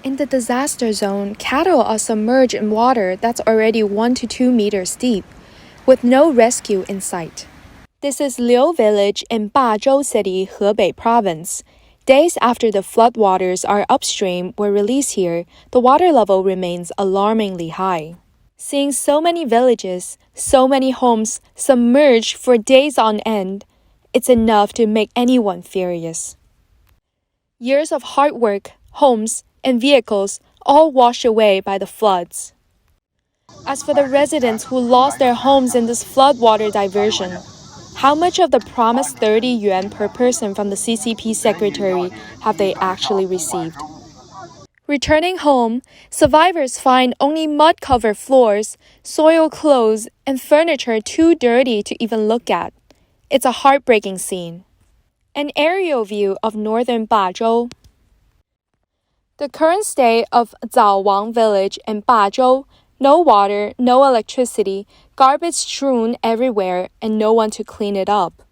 In the disaster zone, cattle are submerged in water that's already 1 to 2 meters deep, with no rescue in sight. This is Liu Village in Bazhou City, Hebei Province. Days after the floodwaters are upstream were released here, the water level remains alarmingly high. Seeing so many villages, so many homes submerged for days on end, it's enough to make anyone furious. Years of hard work, homes, and vehicles all washed away by the floods. As for the residents who lost their homes in this floodwater diversion, how much of the promised 30 yuan per person from the CCP secretary have they actually received? Returning home, survivors find only mud-covered floors, soiled clothes, and furniture too dirty to even look at. It's a heartbreaking scene. An aerial view of northern Bazhou. The current state of Zaowang village in Bazhou, no water, no electricity, garbage strewn everywhere, and no one to clean it up.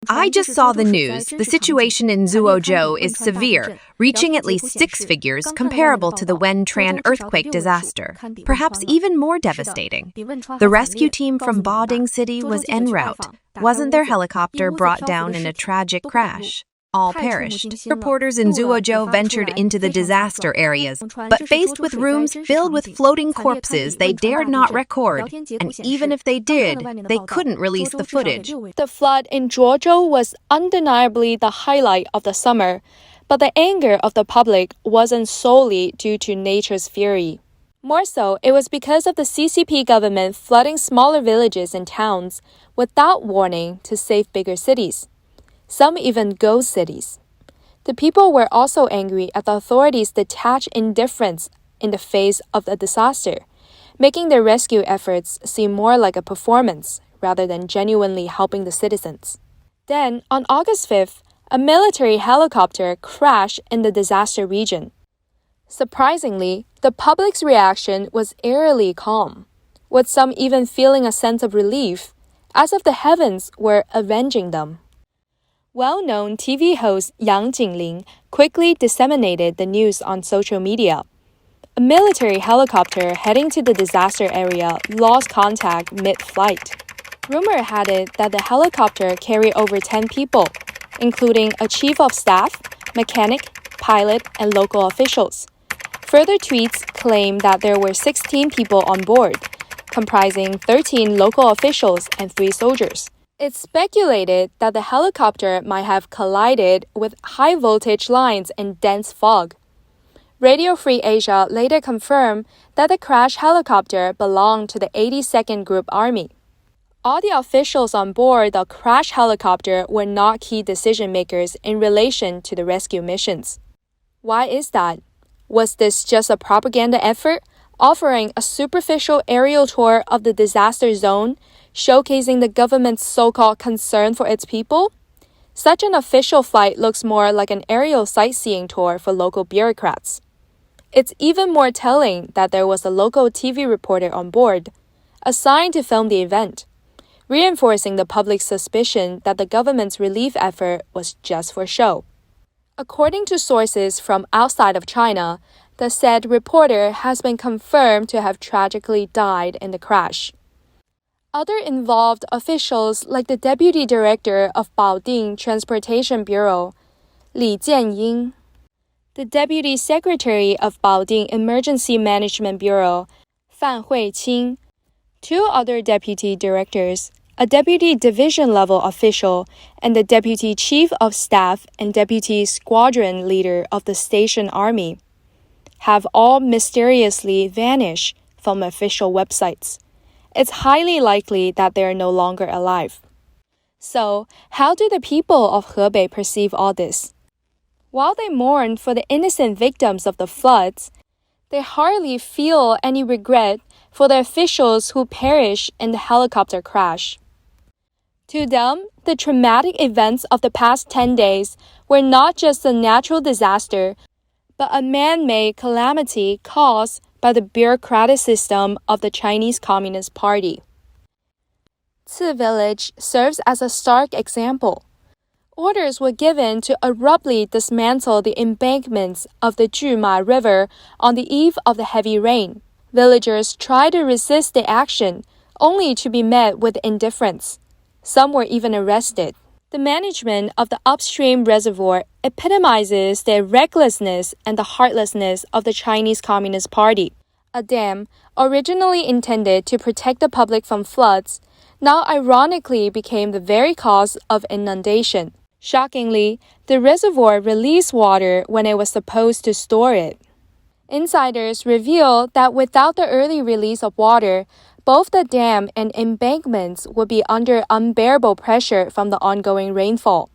I just saw the news. The situation in Zuozhou is severe, reaching at least 6 figures comparable to the Wentran earthquake disaster, perhaps even more devastating. The rescue team from Baoding City was en route. Wasn't their helicopter brought down in a tragic crash? All perished. Reporters in Zuozhou ventured into the disaster areas, but faced with rooms filled with floating corpses they dared not record, and even if they did, they couldn't release the footage. The flood in Zhuozhou was undeniably the highlight of the summer, but the anger of the public wasn't solely due to nature's fury. More so, it was because of the CCP government flooding smaller villages and towns without warning to save bigger cities. Some even ghost cities. The people were also angry at the authorities' detached indifference in the face of the disaster, making their rescue efforts seem more like a performance rather than genuinely helping the citizens. Then, on August 5th, a military helicopter crashed in the disaster region. Surprisingly, the public's reaction was eerily calm, with some even feeling a sense of relief, as if the heavens were avenging them. Well-known TV host Yang Jingling quickly disseminated the news on social media. A military helicopter heading to the disaster area lost contact mid-flight. Rumor had it that the helicopter carried over 10 people, including a chief of staff, mechanic, pilot, and local officials. Further tweets claimed that there were 16 people on board, comprising 13 local officials and 3 soldiers. It's speculated that the helicopter might have collided with high-voltage lines in dense fog. Radio Free Asia later confirmed that the crashed helicopter belonged to the 82nd Group Army. All the officials on board the crashed helicopter were not key decision-makers in relation to the rescue missions. Why is that? Was this just a propaganda effort, offering a superficial aerial tour of the disaster zone, showcasing the government's so-called concern for its people? Such an official flight looks more like an aerial sightseeing tour for local bureaucrats. It's even more telling that there was a local TV reporter on board, assigned to film the event, reinforcing the public's suspicion that the government's relief effort was just for show. According to sources from outside of China, the said reporter has been confirmed to have tragically died in the crash. Other involved officials, like the Deputy Director of Baoding Transportation Bureau, Li Jianying, the Deputy Secretary of Baoding Emergency Management Bureau, Fan Huiqing, 2 other Deputy Directors, a Deputy Division-level official, and the Deputy Chief of Staff and Deputy Squadron Leader of the Station Army, have all mysteriously vanished from official websites. It's highly likely that they are no longer alive. So, how do the people of Hebei perceive all this? While they mourn for the innocent victims of the floods, they hardly feel any regret for the officials who perished in the helicopter crash. To them, the traumatic events of the past 10 days were not just a natural disaster, but a man-made calamity caused by the bureaucratic system of the Chinese Communist Party. Ci village serves as a stark example. Orders were given to abruptly dismantle the embankments of the Juma River on the eve of the heavy rain. Villagers tried to resist the action, only to be met with indifference. Some were even arrested. The management of the upstream reservoir epitomizes the recklessness and the heartlessness of the Chinese Communist Party. A dam, originally intended to protect the public from floods, now ironically became the very cause of inundation. Shockingly, the reservoir released water when it was supposed to store it. Insiders reveal that without the early release of water, both the dam and embankments would be under unbearable pressure from the ongoing rainfall,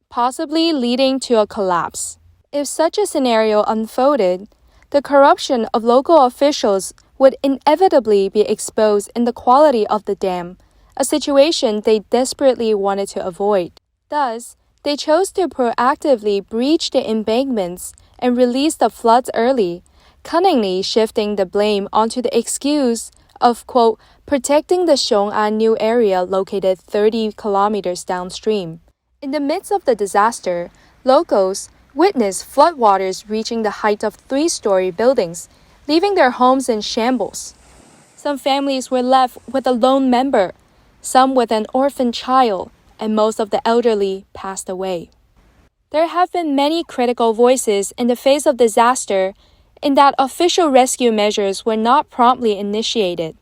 possibly leading to a collapse. If such a scenario unfolded, the corruption of local officials would inevitably be exposed in the quality of the dam, a situation they desperately wanted to avoid. Thus, they chose to proactively breach the embankments and release the floods early, cunningly shifting the blame onto the excuse of, quote, protecting the Xiong'an New area located 30 kilometers downstream. In the midst of the disaster, locals witnessed floodwaters reaching the height of 3-story buildings, leaving their homes in shambles. Some families were left with a lone member, some with an orphan child, and most of the elderly passed away. There have been many critical voices in the face of disaster in that official rescue measures were not promptly initiated.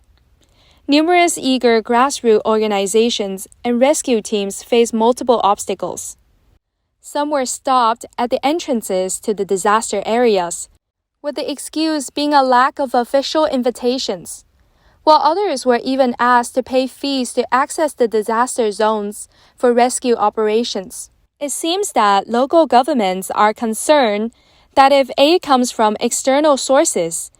Numerous eager grassroots organizations and rescue teams faced multiple obstacles. Some were stopped at the entrances to the disaster areas, with the excuse being a lack of official invitations, while others were even asked to pay fees to access the disaster zones for rescue operations. It seems that local governments are concerned that if aid comes from external sources,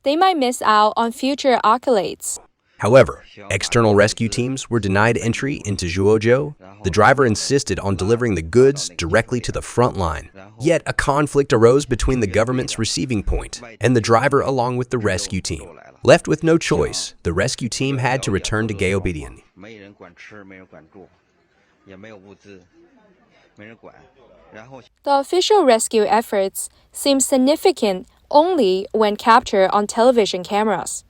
they might miss out on future accolades. However, external rescue teams were denied entry into Zhuozhou. The driver insisted on delivering the goods directly to the front line. Yet a conflict arose between the government's receiving point and the driver along with the rescue team. Left with no choice, the rescue team had to return to Gaobeidian. The official rescue efforts seem significant only when captured on television cameras.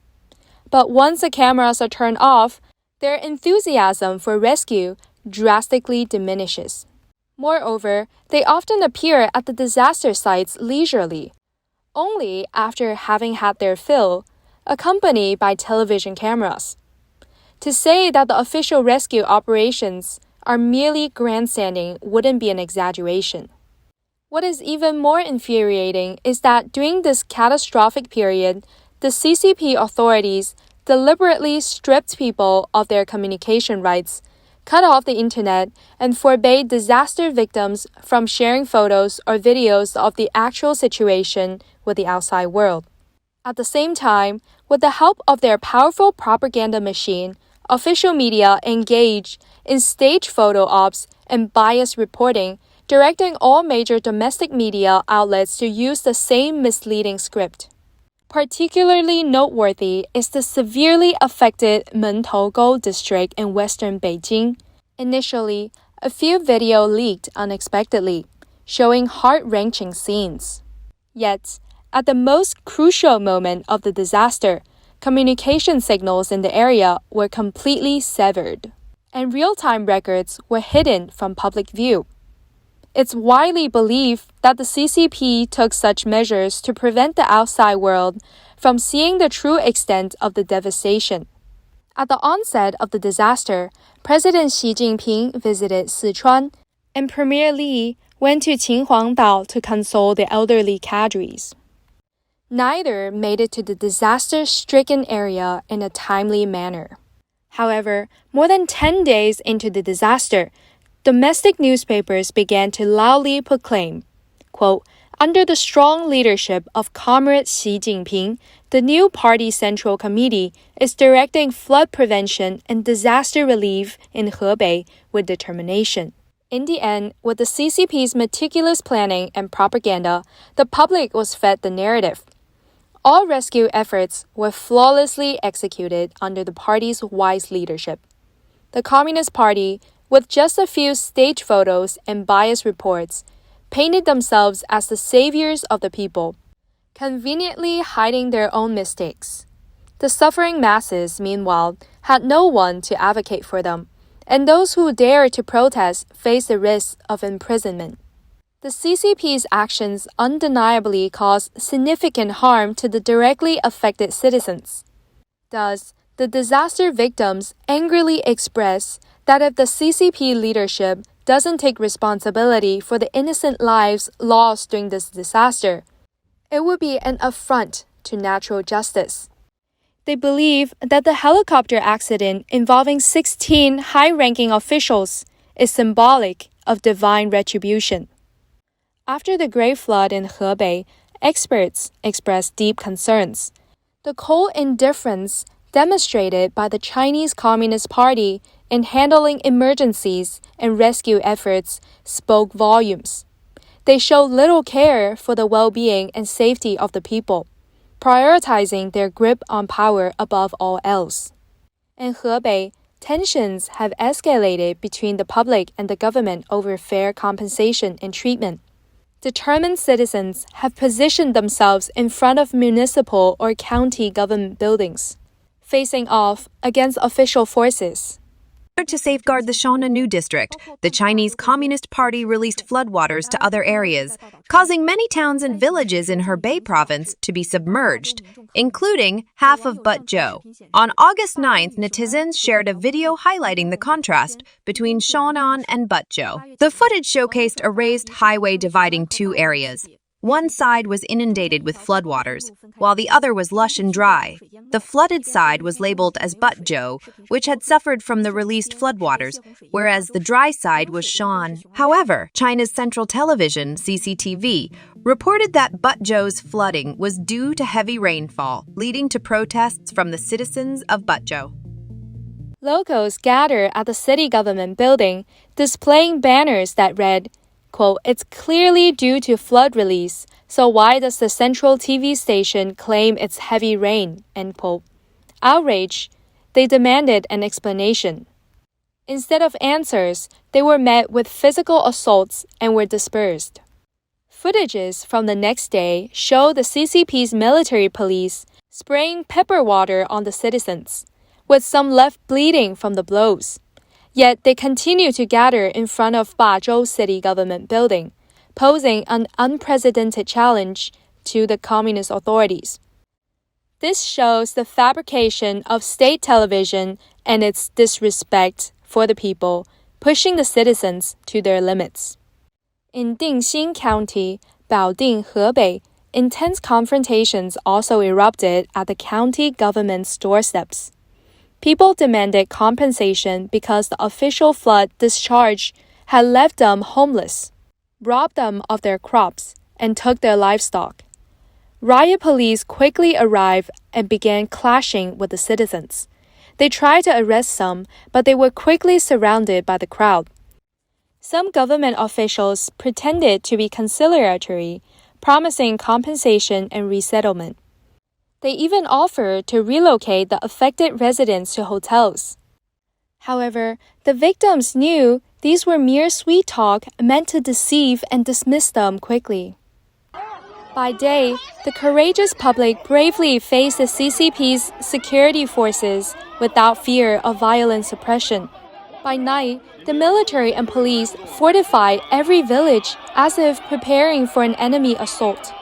But once the cameras are turned off, their enthusiasm for rescue drastically diminishes. Moreover, they often appear at the disaster sites leisurely, only after having had their fill, accompanied by television cameras. To say that the official rescue operations are merely grandstanding wouldn't be an exaggeration. What is even more infuriating is that during this catastrophic period, the CCP authorities deliberately stripped people of their communication rights, cut off the internet, and forbade disaster victims from sharing photos or videos of the actual situation with the outside world. At the same time, with the help of their powerful propaganda machine, official media engaged in staged photo ops and biased reporting, directing all major domestic media outlets to use the same misleading script. Particularly noteworthy is the severely affected Mentougou district in western Beijing. Initially, a few videos leaked unexpectedly, showing heart-wrenching scenes. Yet, at the most crucial moment of the disaster, communication signals in the area were completely severed, and real-time records were hidden from public view. It's widely believed that the CCP took such measures to prevent the outside world from seeing the true extent of the devastation. At the onset of the disaster, President Xi Jinping visited Sichuan, and Premier Li went to Qinhuangdao to console the elderly cadres. Neither made it to the disaster-stricken area in a timely manner. However, more than 10 days into the disaster, domestic newspapers began to loudly proclaim, quote, under the strong leadership of Comrade Xi Jinping, the new party Central Committee is directing flood prevention and disaster relief in Hebei with determination. In the end, with the CCP's meticulous planning and propaganda, the public was fed the narrative. All rescue efforts were flawlessly executed under the party's wise leadership. The Communist Party, with just a few stage photos and biased reports, painted themselves as the saviors of the people, conveniently hiding their own mistakes. The suffering masses, meanwhile, had no one to advocate for them, and those who dared to protest faced the risk of imprisonment. The CCP's actions undeniably caused significant harm to the directly affected citizens. Thus, the disaster victims angrily express that if the CCP leadership doesn't take responsibility for the innocent lives lost during this disaster, it would be an affront to natural justice. They believe that the helicopter accident involving 16 high-ranking officials is symbolic of divine retribution. After the great flood in Hebei, experts expressed deep concerns. The cold indifference demonstrated by the Chinese Communist Party in handling emergencies and rescue efforts spoke volumes. They showed little care for the well-being and safety of the people, prioritizing their grip on power above all else. In Hebei, tensions have escalated between the public and the government over fair compensation and treatment. Determined citizens have positioned themselves in front of municipal or county government buildings, facing off against official forces. To safeguard the Shananu district, the Chinese Communist Party released floodwaters to other areas, causing many towns and villages in Hebei province to be submerged, including half of Buzhou. On August 9th, netizens shared a video highlighting the contrast between Shannan and Buzhou. The footage showcased a raised highway dividing two areas. One side was inundated with floodwaters, while the other was lush and dry. The flooded side was labeled as Buzhou, which had suffered from the released floodwaters, whereas the dry side was Shan. However, China's Central Television, CCTV, reported that Buzhou's flooding was due to heavy rainfall, leading to protests from the citizens of Buzhou. Locals gathered at the city government building, displaying banners that read, quote, "It's clearly due to flood release, so why does the central TV station claim it's heavy rain?" End quote. Outraged, they demanded an explanation. Instead of answers, they were met with physical assaults and were dispersed. Footages from the next day show the CCP's military police spraying pepper water on the citizens, with some left bleeding from the blows. Yet they continue to gather in front of Buzhou city government building, posing an unprecedented challenge to the communist authorities. This shows the fabrication of state television and its disrespect for the people, pushing the citizens to their limits. In Dingxing County, Baoding, Hebei, intense confrontations also erupted at the county government's doorsteps. People demanded compensation because the official flood discharge had left them homeless, robbed them of their crops, and took their livestock. Riot police quickly arrived and began clashing with the citizens. They tried to arrest some, but they were quickly surrounded by the crowd. Some government officials pretended to be conciliatory, promising compensation and resettlement. They even offered to relocate the affected residents to hotels. However, the victims knew these were mere sweet talk meant to deceive and dismiss them quickly. By day, the courageous public bravely faced the CCP's security forces without fear of violent suppression. By night, the military and police fortified every village as if preparing for an enemy assault.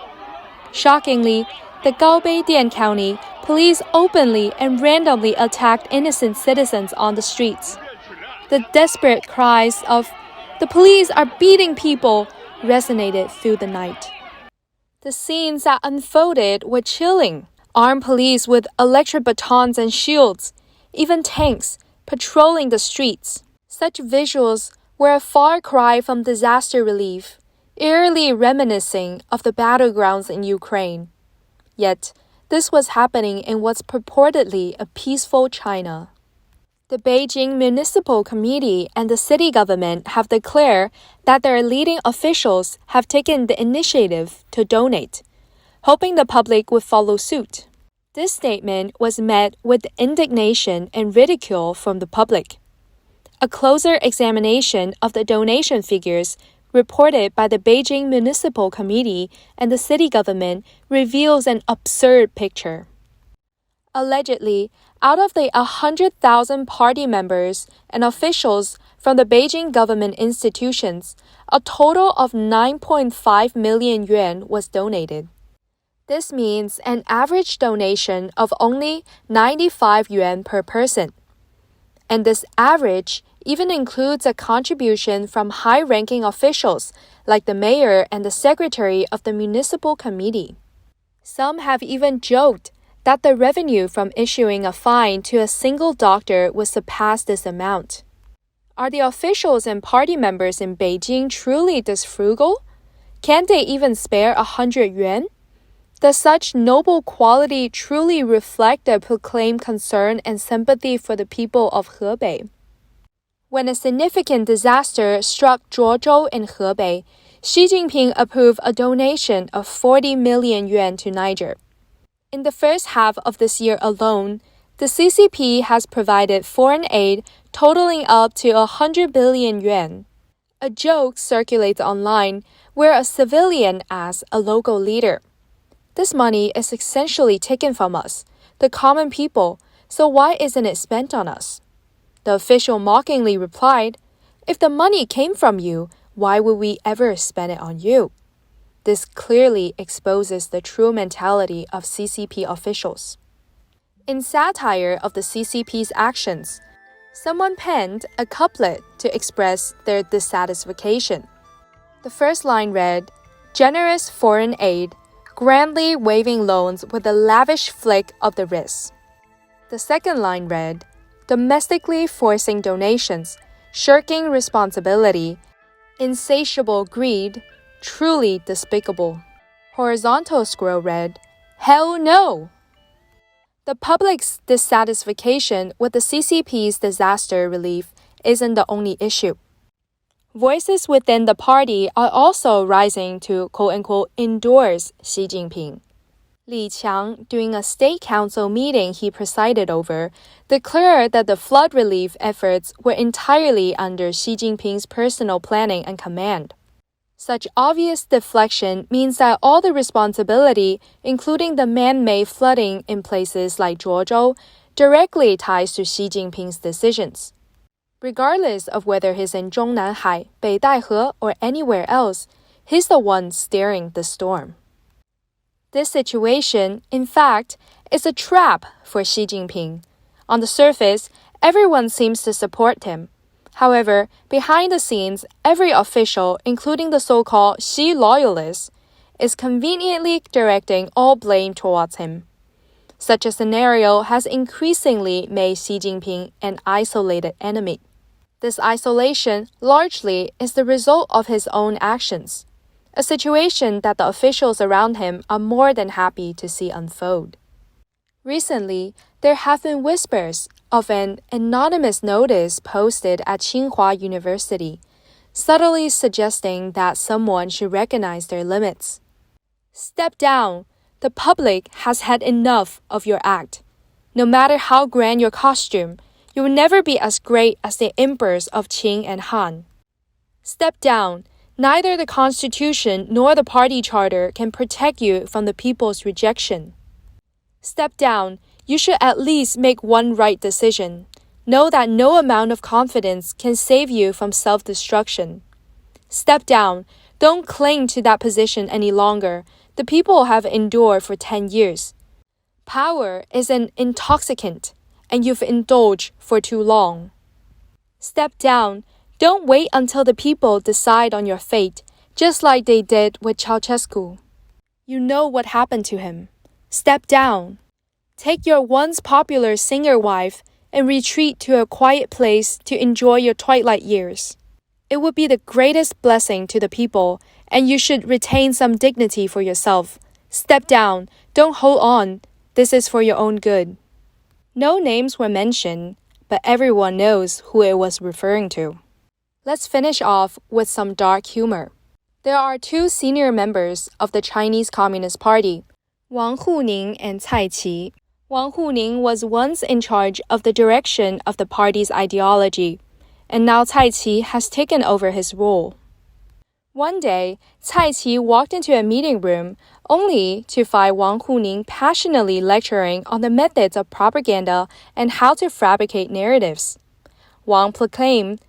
Shockingly, the Gaobeidian County police openly and randomly attacked innocent citizens on the streets. The desperate cries of, "The police are beating people," resonated through the night. The scenes that unfolded were chilling. Armed police with electric batons and shields, even tanks, patrolling the streets. Such visuals were a far cry from disaster relief, eerily reminiscing of the battlegrounds in Ukraine. Yet, this was happening in what's purportedly a peaceful China. The Beijing Municipal Committee and the city government have declared that their leading officials have taken the initiative to donate, hoping the public would follow suit. This statement was met with indignation and ridicule from the public. a closer examination of the donation figures reported by the Beijing Municipal Committee and the city government reveals an absurd picture. Allegedly, out of the 100,000 party members and officials from the Beijing government institutions, a total of 9.5 million yuan was donated. This means an average donation of only 95 yuan per person. And this average even includes a contribution from high-ranking officials like the mayor and the secretary of the municipal committee. Some have even joked that the revenue from issuing a fine to a single doctor would surpass this amount. Are the officials and party members in Beijing truly this frugal? Can't they even spare 100 yuan? Does such noble quality truly reflect a proclaimed concern and sympathy for the people of Hebei? When a significant disaster struck Zhuozhou in Hebei, Xi Jinping approved a donation of 40 million yuan to Niger. In the first half of this year alone, the CCP has provided foreign aid totaling up to 100 billion yuan. A joke circulates online where a civilian asks a local leader, "This money is essentially taken from us, the common people, so why isn't it spent on us?" The official mockingly replied, "If the money came from you, why would we ever spend it on you?" This clearly exposes the true mentality of CCP officials. In satire of the CCP's actions, someone penned a couplet to express their dissatisfaction. The first line read, "Generous foreign aid, grandly waving loans with a lavish flick of the wrist." The second line read, "Domestically forcing donations, shirking responsibility, insatiable greed, truly despicable." Horizontal scroll read, "Hell no!" The public's dissatisfaction with the CCP's disaster relief isn't the only issue. Voices within the party are also rising to quote-unquote endorse Xi Jinping. Li Qiang, during a state council meeting he presided over, declared that the flood relief efforts were entirely under Xi Jinping's personal planning and command. Such obvious deflection means that all the responsibility, including the man-made flooding in places like Zhuozhou, directly ties to Xi Jinping's decisions. Regardless of whether he's in Zhongnanhai, Beidaihe, or anywhere else, he's the one steering the storm. This situation, in fact, is a trap for Xi Jinping. On the surface, everyone seems to support him. However, behind the scenes, every official, including the so-called Xi loyalists, is conveniently directing all blame towards him. Such a scenario has increasingly made Xi Jinping an isolated enemy. This isolation largely is the result of his own actions, a situation that the officials around him are more than happy to see unfold. Recently, there have been whispers of an anonymous notice posted at Tsinghua University, subtly suggesting that someone should recognize their limits. Step down. The public has had enough of your act. No matter how grand your costume, you will never be as great as the emperors of Qing and Han. Step down. Neither the Constitution nor the party charter can protect you from the people's rejection. Step down. You should at least make one right decision. Know that no amount of confidence can save you from self-destruction. Step down. Don't cling to that position any longer. The people have endured for 10 years. Power is an intoxicant, and you've indulged for too long. Step down. Don't wait until the people decide on your fate, just like they did with Ceausescu. You know what happened to him. Step down. Take your once popular singer wife and retreat to a quiet place to enjoy your twilight years. It would be the greatest blessing to the people, and you should retain some dignity for yourself. Step down. Don't hold on. This is for your own good. No names were mentioned, but everyone knows who it was referring to. Let's finish off with some dark humor. There are two senior members of the Chinese Communist Party, Wang Huning and Cai Qi. Wang Huning was once in charge of the direction of the party's ideology, and now Cai Qi has taken over his role. One day, Cai Qi walked into a meeting room only to find Wang Huning passionately lecturing on the methods of propaganda and how to fabricate narratives. Wang proclaimed,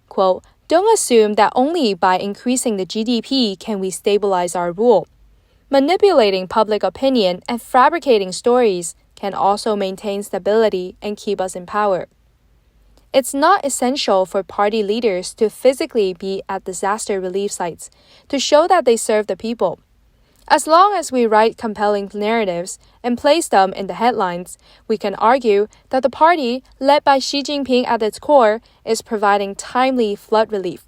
quote, "Don't assume that only by increasing the GDP can we stabilize our rule. Manipulating public opinion and fabricating stories can also maintain stability and keep us in power. It's not essential for party leaders to physically be at disaster relief sites to show that they serve the people. As long as we write compelling narratives and place them in the headlines, we can argue that the party, led by Xi Jinping at its core, is providing timely flood relief.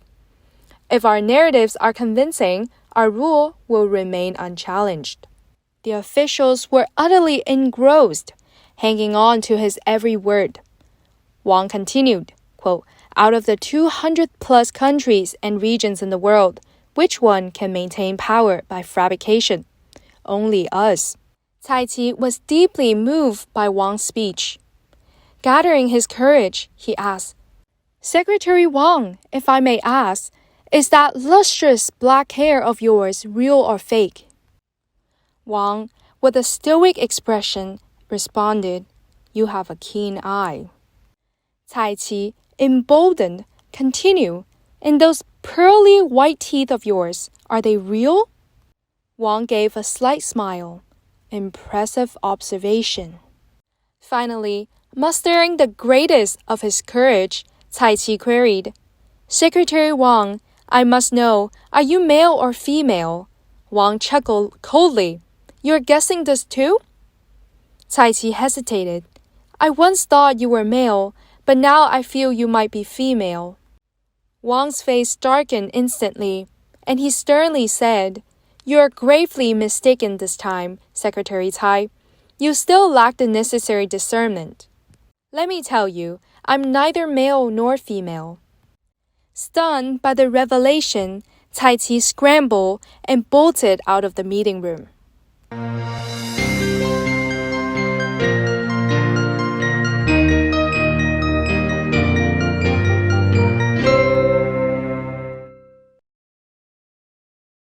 If our narratives are convincing, our rule will remain unchallenged." The officials were utterly engrossed, hanging on to his every word. Wang continued, quote, "Out of the 200-plus countries and regions in the world, which one can maintain power by fabrication? Only us." Cai Qi was deeply moved by Wang's speech. Gathering his courage, he asked, "Secretary Wang, if I may ask, is that lustrous black hair of yours real or fake?" Wang, with a stoic expression, responded, "You have a keen eye." Cai Qi, emboldened, continued, "And those pearly white teeth of yours, are they real?" Wang gave a slight smile. Impressive observation. Finally, mustering the greatest of his courage, Cai Qi queried, "Secretary Wang, I must know, are you male or female?" Wang chuckled coldly. "You're guessing this too?" Cai Qi hesitated. "I once thought you were male, but now I feel you might be female." Wang's face darkened instantly, and he sternly said, "You're gravely mistaken this time, Secretary Cai. You still lack the necessary discernment. Let me tell you, I'm neither male nor female." Stunned by the revelation, Cai Qi scrambled and bolted out of the meeting room.